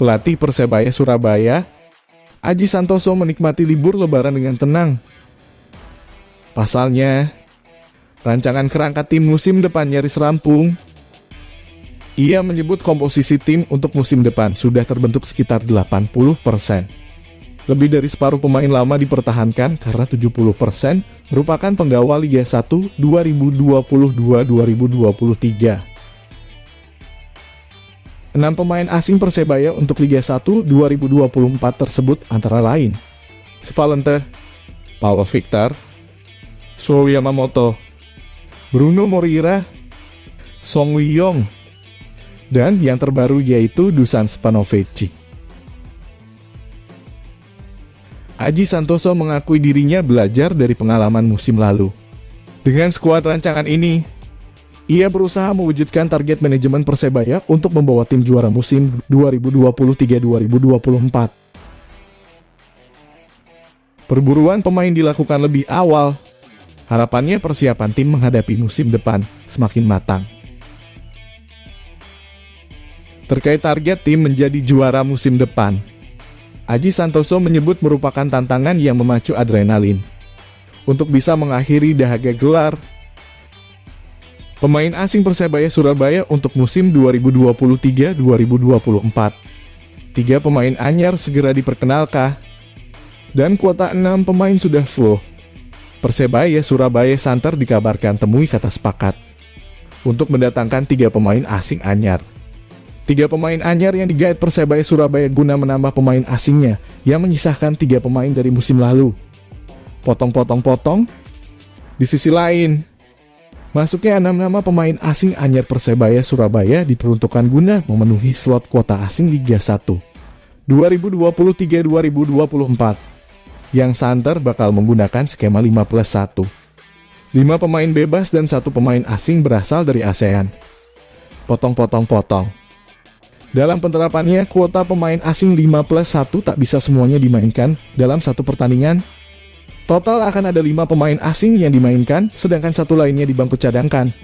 Pelatih Persebaya Surabaya, Aji Santoso menikmati libur lebaran dengan tenang. Pasalnya, rancangan kerangka tim musim depan nyaris rampung. Ia menyebut komposisi tim untuk musim depan sudah terbentuk sekitar 80%. Lebih dari separuh pemain lama dipertahankan karena 70% merupakan penggawa Liga 1 2022-2023. 6 pemain asing Persebaya untuk Liga 1 2024 tersebut antara lain Valente, Paulo Victor, Sho Yamamoto, Bruno Moreira, Song Wi-yong, dan yang terbaru yaitu Dusan Spanovic. Aji Santoso mengakui dirinya belajar dari pengalaman musim lalu. Dengan skuad rancangan ini, ia berusaha mewujudkan target manajemen Persebaya untuk membawa tim juara musim 2023-2024. Perburuan pemain dilakukan lebih awal. Harapannya persiapan tim menghadapi musim depan semakin matang. Terkait target tim menjadi juara musim depan, Aji Santoso menyebut merupakan tantangan yang memacu adrenalin. Untuk bisa mengakhiri dahaga gelar, pemain asing Persebaya Surabaya untuk musim 2023-2024. 3 pemain anyar segera diperkenalkan, dan kuota 6 pemain sudah full. Persebaya Surabaya Santer dikabarkan temui kata sepakat untuk mendatangkan 3 pemain asing anyar. 3 pemain anyar yang digait Persebaya Surabaya guna menambah pemain asingnya yang menyisahkan 3 pemain dari musim lalu. Potong. Di sisi lain, masuknya 6 nama pemain asing anyar Persebaya Surabaya diperuntukkan guna memenuhi slot kuota asing Liga 1 2023-2024 yang Santer bakal menggunakan skema 5+1. 5 pemain bebas dan 1 pemain asing berasal dari ASEAN. Potong. Dalam penerapannya, kuota pemain asing 5+1 tak bisa semuanya dimainkan dalam satu pertandingan. Total akan ada 5 pemain asing yang dimainkan, sedangkan 1 lainnya di bangku cadangkan.